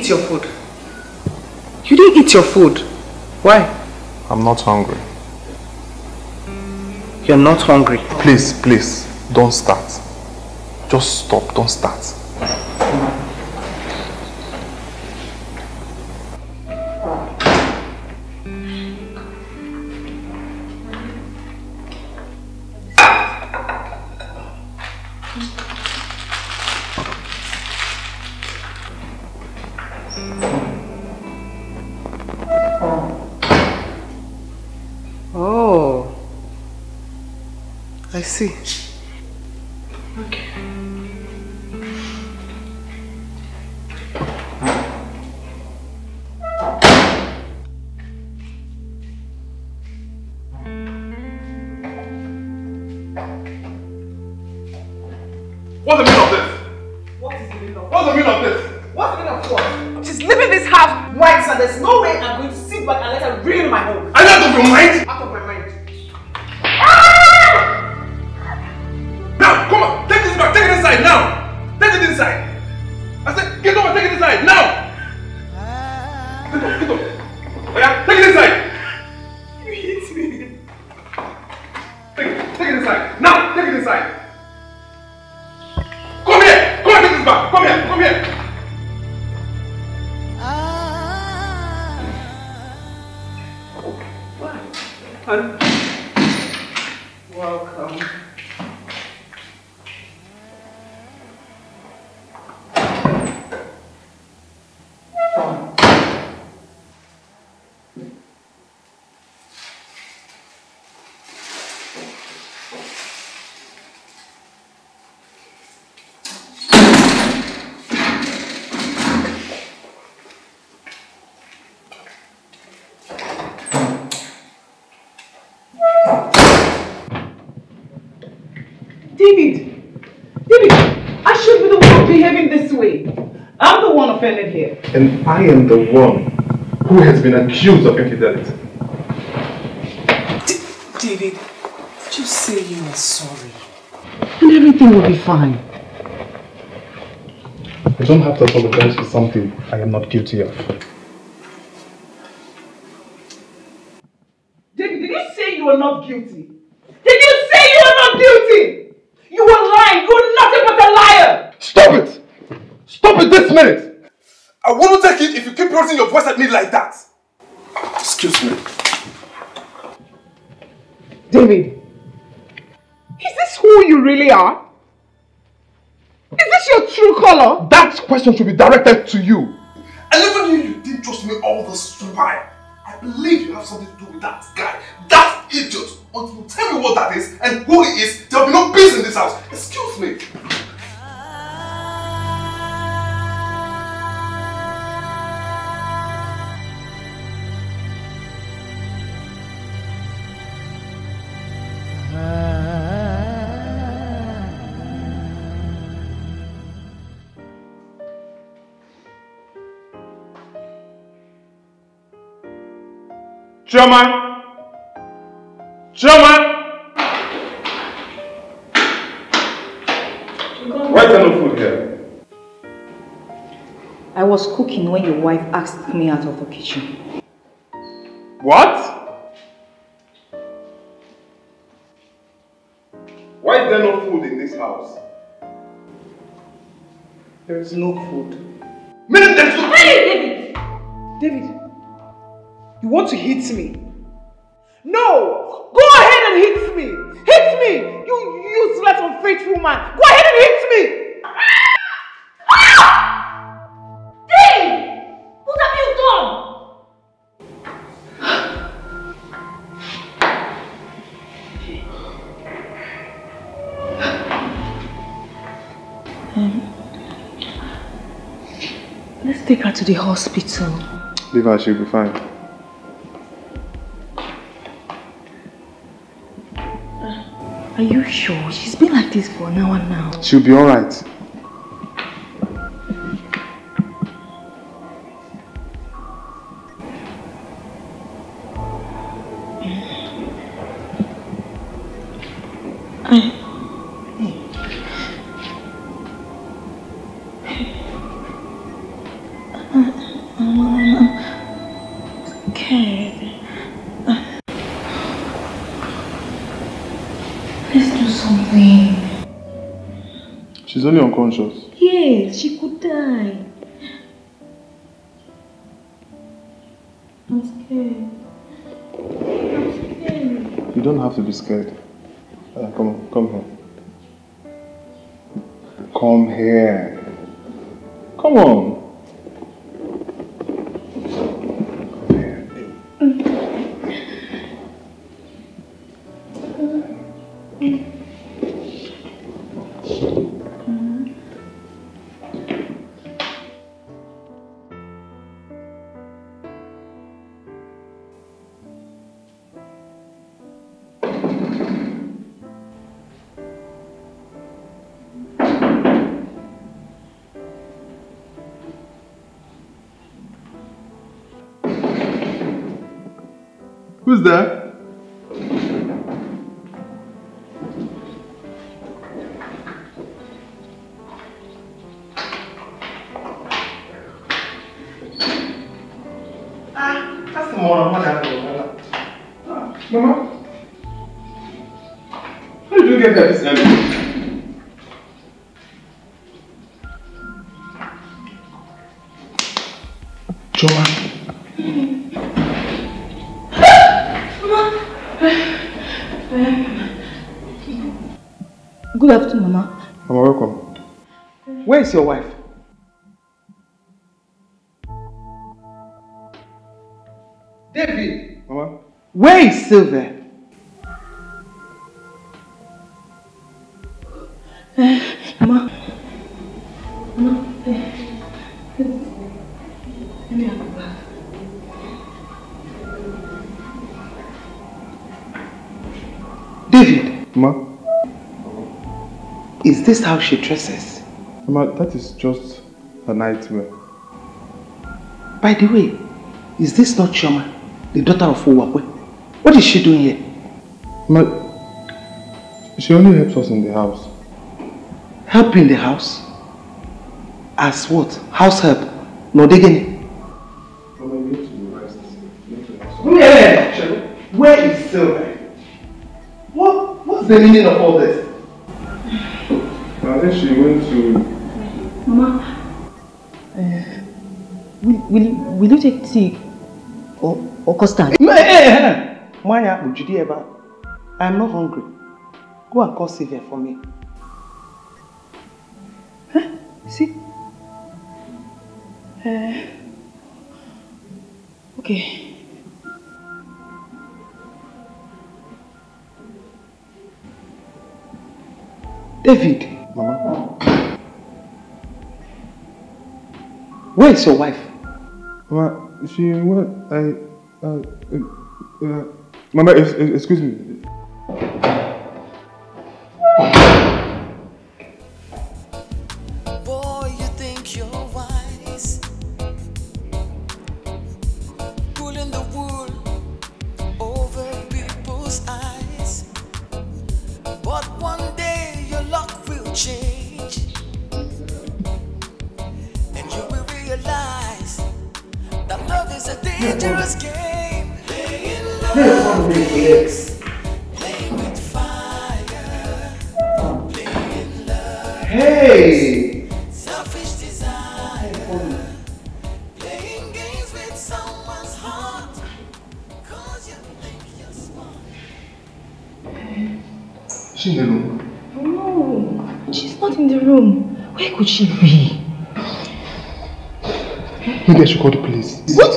eat your food. You didn't eat your food. Why? I'm not hungry. You're not hungry. Please, please, don't start. Just stop, don't start. Oh, I see. Okay. What's the meaning of this? What is the meaning of What's the meaning of this? What's the meaning of what? She's leaving this house right, so there's no way I'm going to sit back and let her ruin my home. Are you out of your mind? Out of my mind. Now, come on, take this back, take it inside now. Take it inside. I said, get over, take it inside now. Get up, get up. Oh yeah, take it inside. You hit me. Take it inside. Now, take it inside. Come here, come on, take this back. Come here, come here. Welcome. David, I should be the one behaving this way. I'm the one offended here. And I am the one who has been accused of infidelity. David, just say you are sorry. And everything will be fine. I don't have to apologize for something I am not guilty of. David, did you say you are not guilty? Did you say you are not guilty? You were lying. You were nothing but a liar. Stop it! Stop it this minute! I won't take it if you keep raising your voice at me like that. Excuse me. David, is this who you really are? Is this your true color? That question should be directed to you. And even you didn't trust me all this while. I believe you have something to do with that guy, that idiot. Until you tell me what that is and who he is, there will be no peace in this house. Excuse me. Chioma! Chioma! Why is there no food here? I was cooking when your wife asked me out of the kitchen. What? Why is there no food in this house? There is no food. Meaning there's no food! Hey, David! David, you want to hit me? No! Go ahead and hit me! Hit me! You useless, unfaithful man! Go ahead and hit me! Dave! What have you done? Let's take her to the hospital. Leave her, she'll be fine. Are you sure? She's been like this for an hour now. She'll be alright. Okay. Let's do something. She's only unconscious. Yes, she could die. I'm scared. I'm scared. You don't have to be scared. Come on, come here. Come here. Come on. Who's there? That's the more Mama. How did you get there this early? Choma. Good afternoon, Mama. Mama, welcome. Where is your wife? David! Mama? Where is Sylvia? Mama. Mama. Let me go back. David! Mama? Is this how she dresses? Mama, that is just a nightmare. By the way, is this not Chioma, the daughter of Uwakwe? What is she doing here? Mama, she only helps us in the house. Help in the house? As what? House help? No digging. Mama, you need to rest. Where is Sylvia? What's the meaning of all this? I think she went to... Mama, will you take tea or custard? Manya, I'm not hungry. Go and call Sylvia for me. Huh? See? Okay. David. Mama? Where is your wife? Mama, she went... Mama, excuse me. Boy, you think you're wise, pulling the wool over people's eyes. But one day your luck will change, and you will realize that love is a dangerous game. Playing love is playing with fire, playing love. Hey! Selfish desire, playing games with someone's heart, cause you think you're smart. Is she in the room? No, she's not in the room. Where could she be? Maybe I should call the police. What?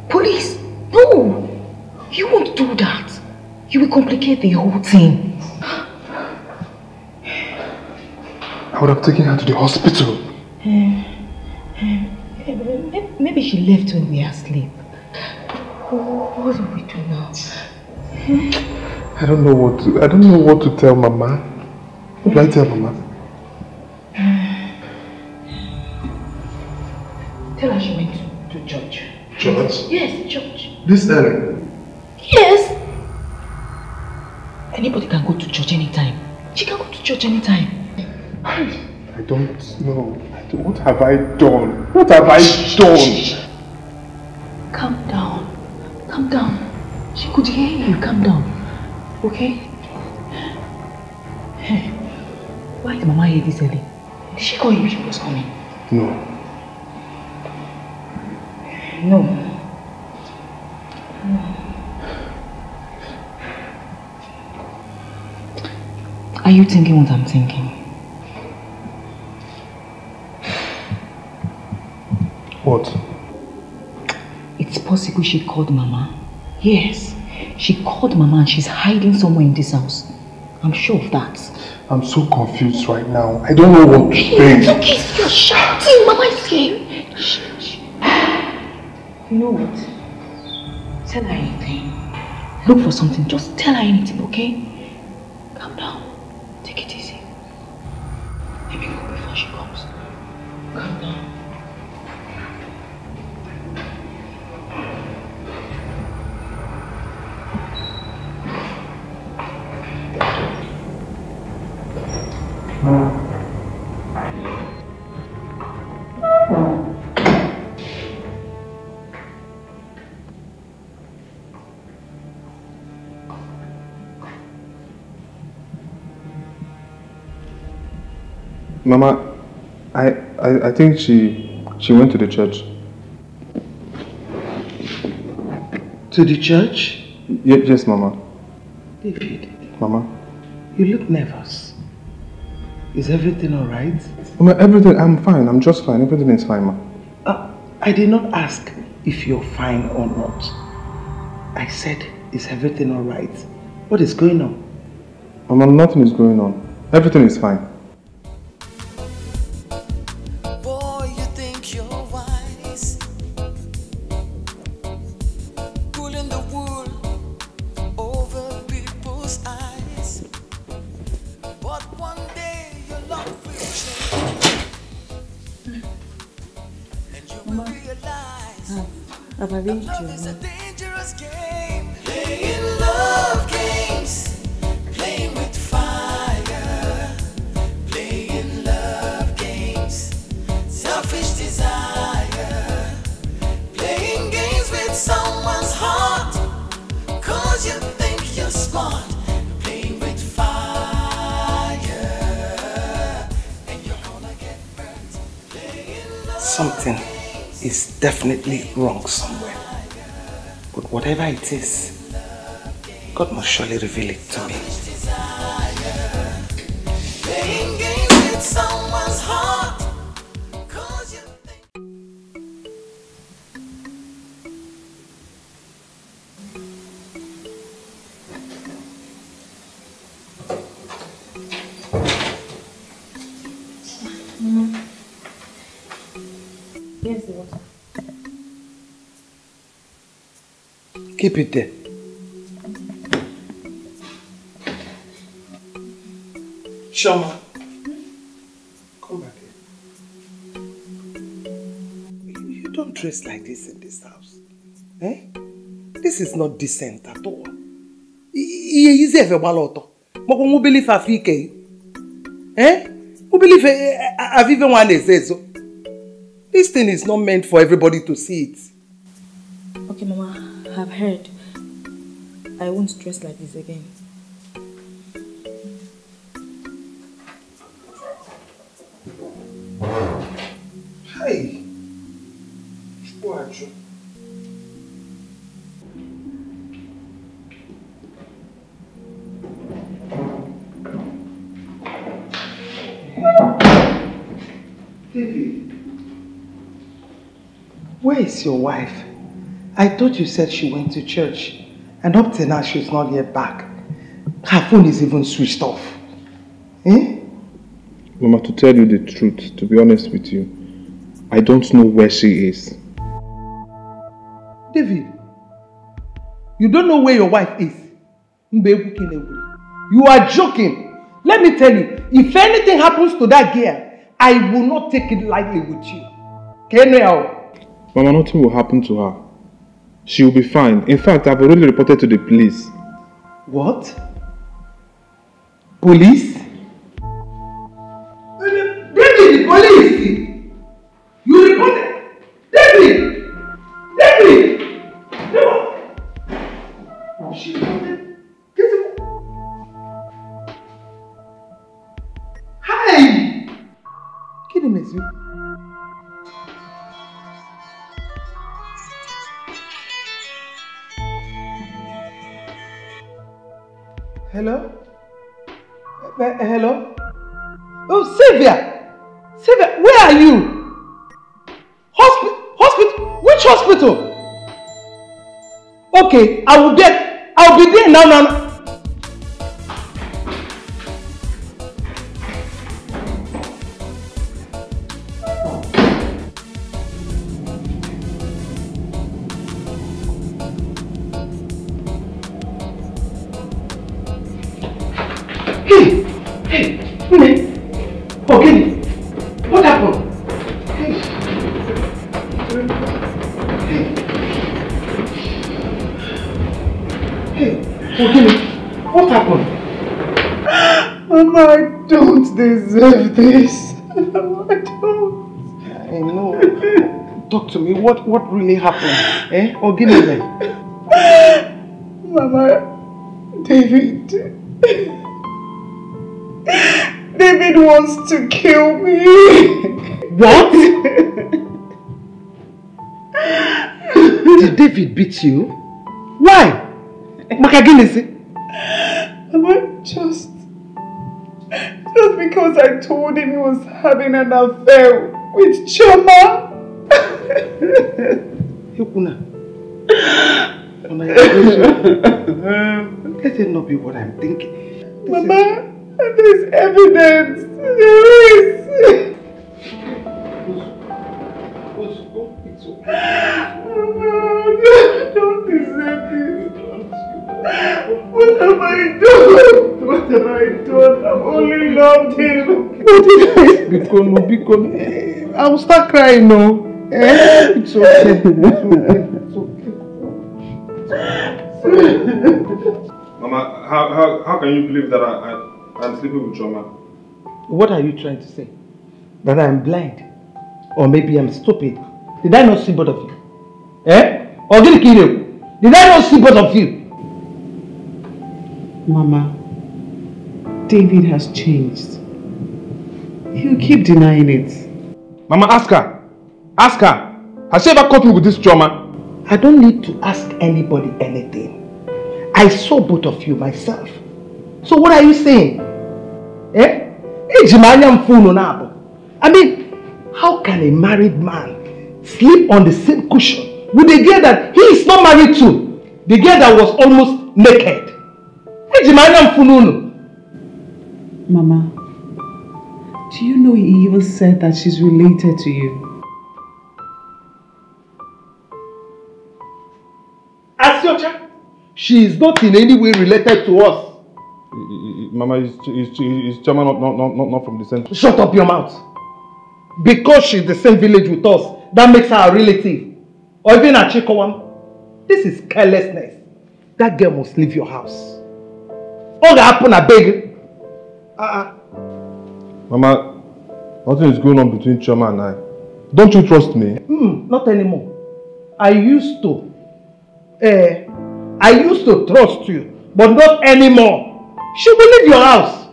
Police? No! You won't do that. You will complicate the whole thing. I would have taken her to the hospital. Maybe she left when we were asleep. What do we do now? I don't know what to tell Mama. What do I tell Mama? Tell her she went to church. Church? Yes, church. This early? Yes. Anybody can go to church anytime. She can go to church anytime. I don't know. I What have I done? What have I done? Calm down. Calm down. She could hear you. Calm down. Okay? Hey, why did Mama hear this early? Did she call you she was coming? No. No. Are you thinking what I'm thinking? What? It's possible she called Mama. Yes. She called Mama and she's hiding somewhere in this house. I'm sure of that. I'm so confused right now. I don't know what to think. Okay, you're shouting. Mama is here. Shh. You know what? Tell her anything. Look for something. Just tell her anything, okay? Calm down. Take it easy. Maybe go before she comes. Calm down. Mama, I think she went to the church. To the church? Yes, Mama. David. Mama. You look nervous. Is everything alright? Mama, everything, I'm fine. I'm just fine. Everything is fine, Ma. I did not ask if you're fine or not. I said, is everything alright? What is going on? Mama, nothing is going on. Everything is fine. Boy, you think you're wise, pulling the wool over people's eyes. But one day your luck will change, and you will realize I've arranged love you. is a dangerous game. Playing love games, playing with fire, playing love games, selfish desire, playing games with someone's heart, 'cause you think you're smart, playing with fire, and you're gonna get burnt. Playing love Something is definitely wrong somewhere. But whatever it is, God must surely reveal it to me. playing games with someone's heart, 'cause you think. Here's the water. Keep it there. Shoma, come back here. You don't dress like this in this house. Eh? This is not decent at all. Is ever baloto? Moko mo believe Afrique. Eh? Who believe Avive one says so? This thing is not meant for everybody to see it. Okay, Mama, I've heard. I won't dress like this again. Hey, who are you? David, where is your wife? I thought you said she went to church, and up till now she's not yet back. Her phone is even switched off. Eh? Mama, to tell you the truth, to be honest with you, I don't know where she is. David, you don't know where your wife is? You are joking. Let me tell you, if anything happens to that girl, I will not take it lightly with you. Mama, nothing will happen to her. She will be fine. In fact, I've already reported to the police. What? Police? Bring in the police! Hello? Hello? Oh, Sylvia! Sylvia, where are you? Hospital? Which hospital? Okay, I'll be there now. Okay, what happened? Okay, what happened? Mama, I don't deserve this. I don't. I know. Talk to me. What really happened? Eh? Ogini. Mama, David wants to kill me. What? Did David beat you? Why? Makaginisi? Mama, just because I told him he was having an affair with Choma. Yukuna. Let it not be what I'm thinking. Mama, there's evidence. There is. It's okay. Mama, don't deserve this. What have I done? What have I done? I've only loved him. What did I become? I will start crying now. It's okay. It's okay. Mama, how can you believe that I'm sleeping with Choma? What are you trying to say? That I'm blind? Or maybe I'm stupid? Did I not see both of you? Eh? Or did I not see both of you? Mama, David has changed. He'll keep denying it. Mama, ask her. Ask her. Has she ever caught me with this Choma? I don't need to ask anybody anything. I saw both of you myself. So what are you saying? Eh? I mean, how can a married man sleep on the same cushion with a girl that he is not married to? The girl that was almost naked. Mama, do you know he even said that she's related to you? Asiocha, she is not in any way related to us. Mama, is Choma not from the same... Shut up your mouth. Because she's the same village with us, that makes her a relative. Or even a Chikowam. This is carelessness. That girl must leave your house. All that happened, I beg. Mama, nothing is going on between Choma and I. Don't you trust me? Not anymore. I used to trust you, but not anymore. She will leave your house.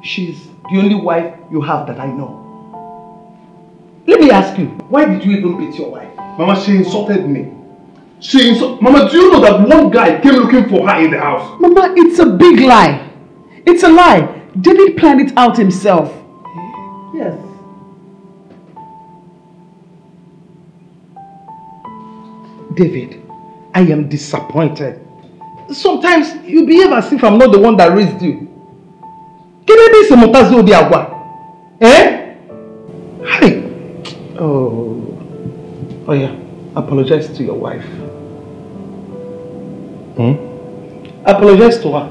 She's the only wife you have that I know. Let me ask you, why did you even beat your wife? Mama, she insulted me. Mama, do you know that one guy came looking for her in the house? Mama, it's a big lie. It's a lie. David planned it out himself. Yes. David, I am disappointed. Sometimes you behave as if I'm not the one that raised you. Eh? Hi. Oh yeah. Apologize to your wife. Apologize to her.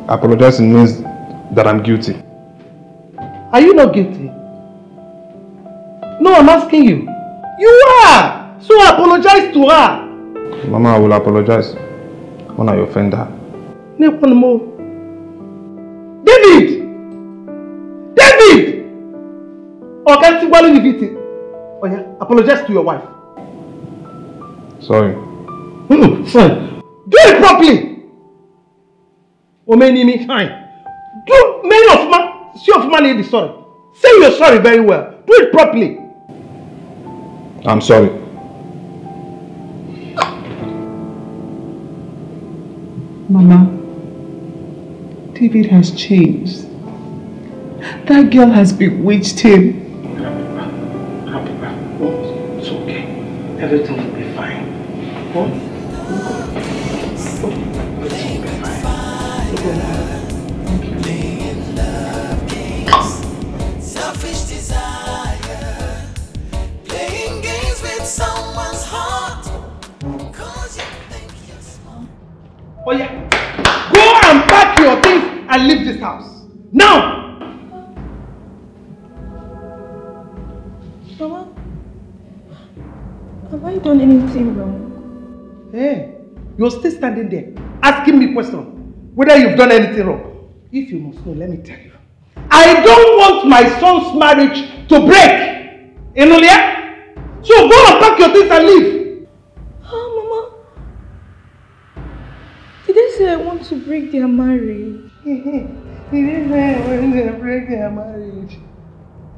Apologizing means that I'm guilty. Are you not guilty? No, I'm asking you. You are! So apologize to her. Mama, I will apologize when I offend her. One more. David! David! Oh, can't you leave it? Oh yeah, apologize to your wife. Sorry. Fine. Do it properly. Oh, me, fine. Do many of my, see of my lady sorry. Say you're sorry very well. Do it properly. I'm sorry. Mama, David has changed. That girl has bewitched him. Oh, it's okay. Everything will be fine. Oh, everything will be fine. Selfish desire, playing games with someone's heart, 'cause you think you're smart. Oh yeah, go and pack your things and leave this house now. Mama, have I done anything wrong? Hey, you're still standing there asking me questions whether you've done anything wrong. If you must know, let me tell you. I don't want my son's marriage to break. Enolia? So go and pack your things and leave. Oh, Mama. Did they say I want to break their marriage? Did they say I want to break their marriage?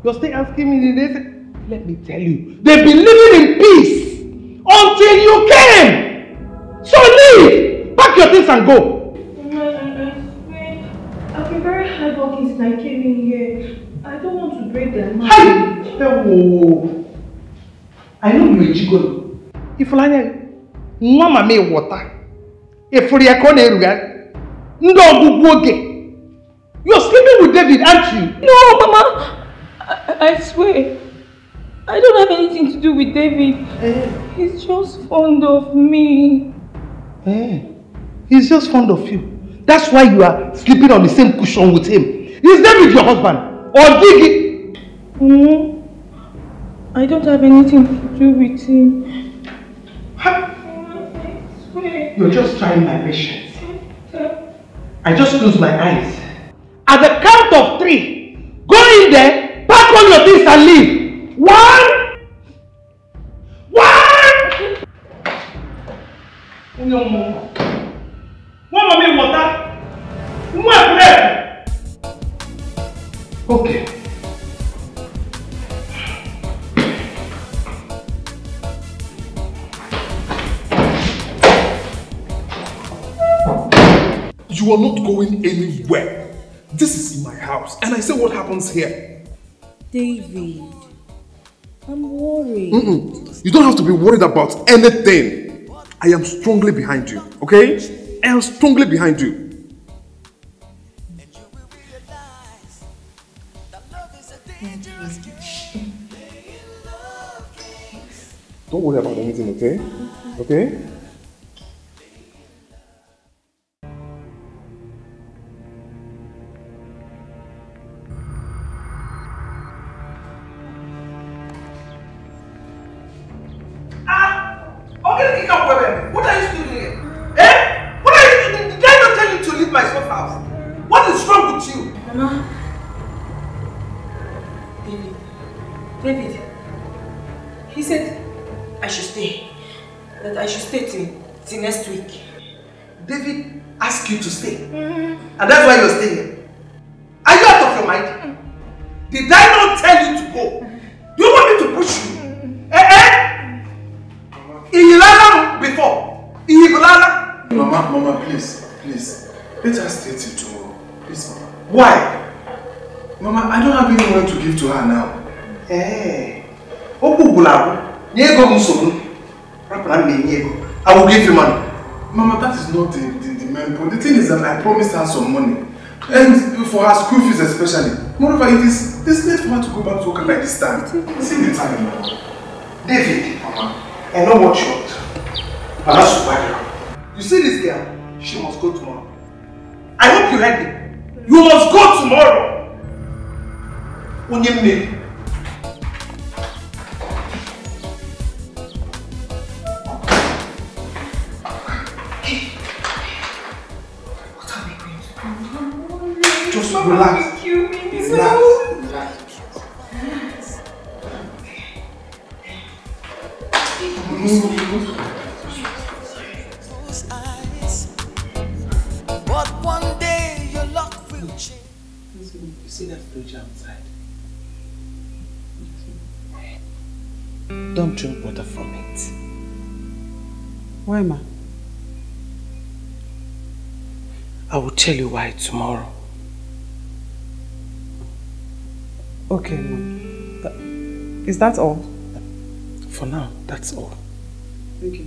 You're still asking me, did they say? Let me tell you, they've been living in peace until you came. So leave! Pack your things and go. Mama, I swear, I've been very hardworking since I came in here. I don't want to break their marriage. Oh, I know you're a gigolo. If I mama me water, if you are going to you're sleeping with David, aren't you? No, Mama, I swear. I don't have anything to do with David. He's just fond of me. He's just fond of you. That's why you are sleeping on the same cushion with him. Is David your husband? Or Dikeh? No, I don't have anything to do with him. I swear. You're just trying my patience. I just close my eyes. At the count of 3, go in there, pack all your things and leave. 1! 1! Mommy, water. Okay. You are not going anywhere. This is in my house, and I say what happens here. David, I'm worried. You don't have to be worried about anything. I am strongly behind you, okay? I am strongly behind you. Don't worry about anything, okay? Okay? What are you still doing here? What are you doing? Did I not tell you to leave my son's house? What is wrong with you? Mama. David. He said I should stay. That I should stay till next week. David asked you to stay. And that's why you're staying here. Are you out of your mind? Did I not tell you to go? Do you want me to push you? Ihilala before. Ihilala. Mama, please. Let us stay till tomorrow. Please, Mama. Why? Mama, I don't have any money to give to her now. I will give you money. Mama, that is not the main point. The thing is that I promised her some money. And for her school fees especially. Moreover, it's late for her to go back to work like this time. See the time, Mama. David, Mama. I know what you want. But that's why. You see this girl? She must go tomorrow. I hope you heard me. You must go tomorrow. Unyemne. What are we going to do? Just relax. Relax. But one day your luck will change. You see that fridge outside? Don't drink water from it. Why, ma? I will tell you why tomorrow. Okay, is that all? For now, that's all. Okay.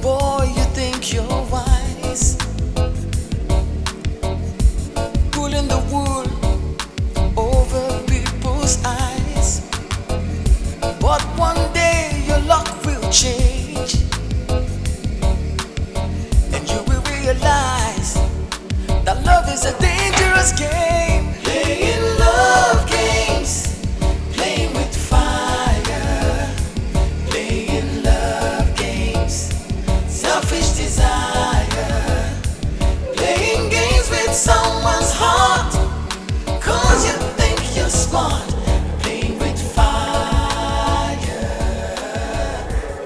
Boy, you think you're wise, pulling the wool over people's eyes. But one day your luck will change, and you will realize that love is a dangerous game. Playing love games, playing with fire, playing love games, selfish desire, playing games with someone's heart, 'cause you think you're smart, playing with fire,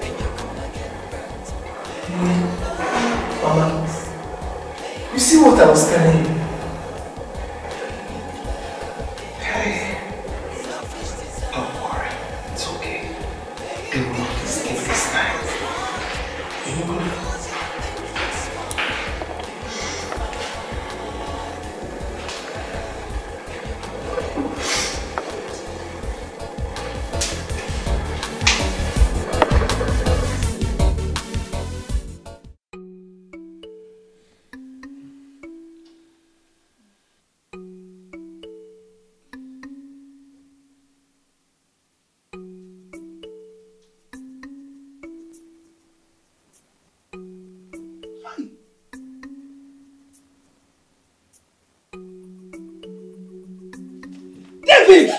and you're gonna get hurt. Mama, you see what I was telling you? Hey, don't worry, it's okay. They will not escape this time. You know? David!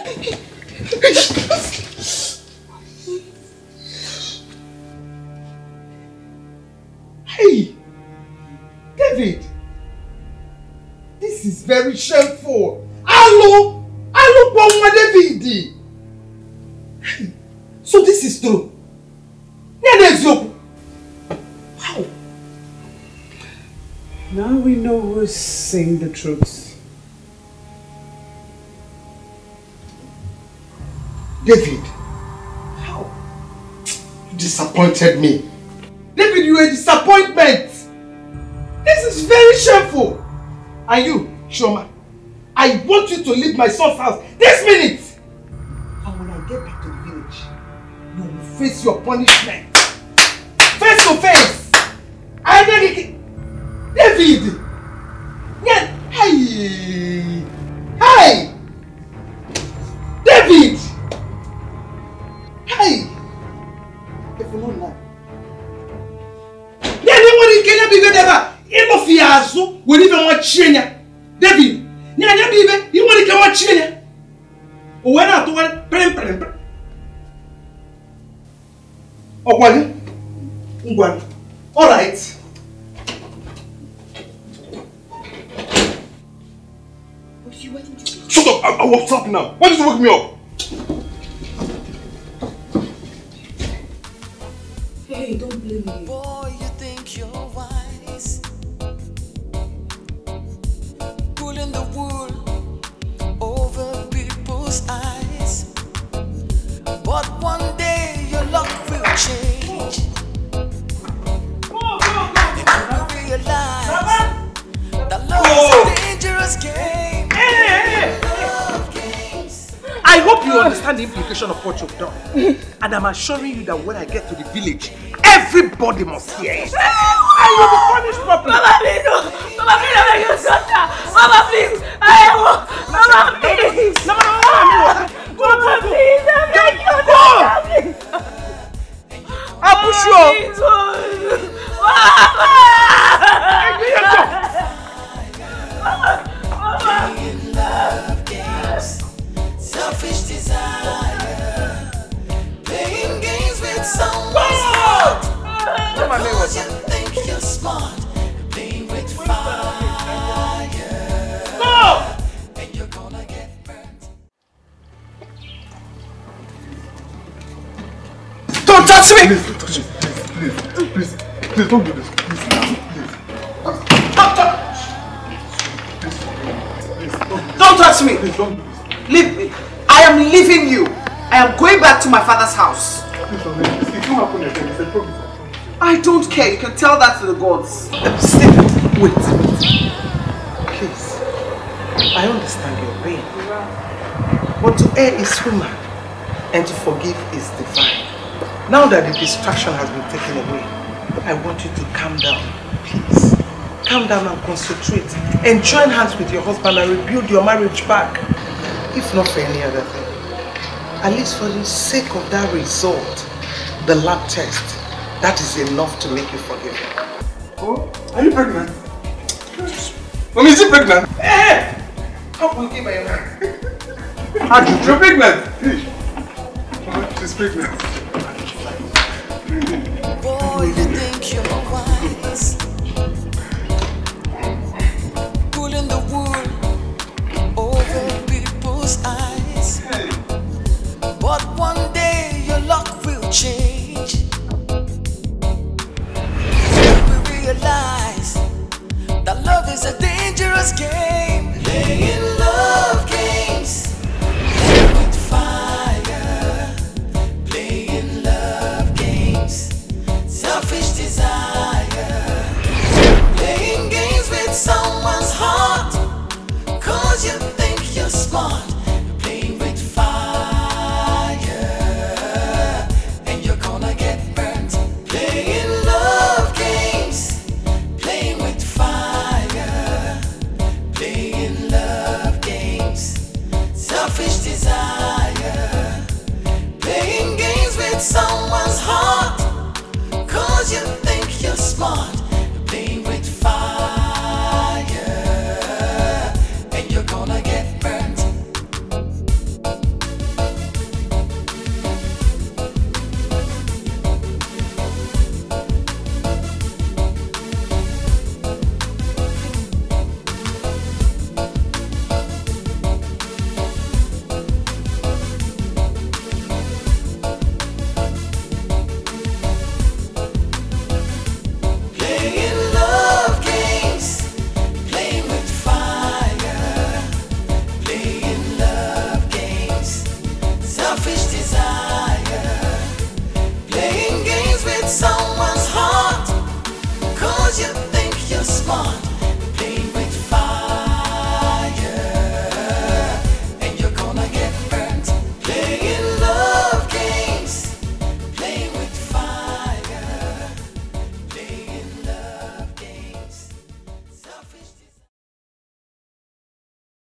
Hey! David! This is very shameful. Hello! Hello, Mama David! So this is true? How? Now we know who's saying the truth. David, how? You disappointed me. David, you are a disappointment. This is very shameful. And you, Shoma, I want you to leave my son's house this minute. And when I get back to the village, you will face your punishment. Face to face. And then David! Yeah. Hey! Hey! David! Hey! If you don't lie. Anyone in Kenya be never. Eno fiazo will even want Chenya. David! Nyanya bibe, you want to come watch Chenya? O when I told prem. Oh, one. All right. what's up now? Why did you wake me up? Hey, don't blame me. Boy, you think you're wise, pulling the wool over people's eyes. But one day your luck will change, and you will realize that love is a dangerous game. Love games. I hope you understand the implication of what you've done. And I'm assuring you that when I get to the village, everybody must hear it. I will be punished properly. Mama, please, no. Mama, please, I'm your daughter. Mama, please, Mama, please. Mama, please, I'm your daughter. I'll push you up. Playing love games, selfish desire, playing games with someone's heart. Because you think you're smart, playing with fire, and you're gonna get burnt. Don't touch me! Please don't touch me. Please don't do this. Please. Don't touch me! Please don't do this. Leave me. I am leaving you. I am going back to my father's house. Please don't do this. It won't happen again. It's a promise. I don't care. You can tell that to the gods. Stephen, wait. Please. I understand your pain. But to err is human, and to forgive is divine. Now that the distraction has been taken away, I want you to calm down, please. Calm down and concentrate. And join hands with your husband and rebuild your marriage back. If not for any other thing, at least for the sake of that result, the lab test, that is enough to make you forgive him. Oh, are you pregnant? Mommy, is she pregnant? Hey! How will you give her a man? You're pregnant! She's pregnant. Boy, you think you're wise, pulling the wool over people's eyes. But one day your luck will change. You will realize that love is a dangerous game. Playing love games, playing with fire, playing love games, selfish desire, playing games with someone's heart. Cause you think you're smart, playing with fire, and you're gonna get burnt. Playing love games, playing with fire, playing love games, selfish desire, playing games with someone's heart. Cause you think you're smart, playing with fire, and you're gonna get burnt. Playing love games, playing with fire, playing love games, selfish desire, playing games with someone's heart. Cause you think you're smart,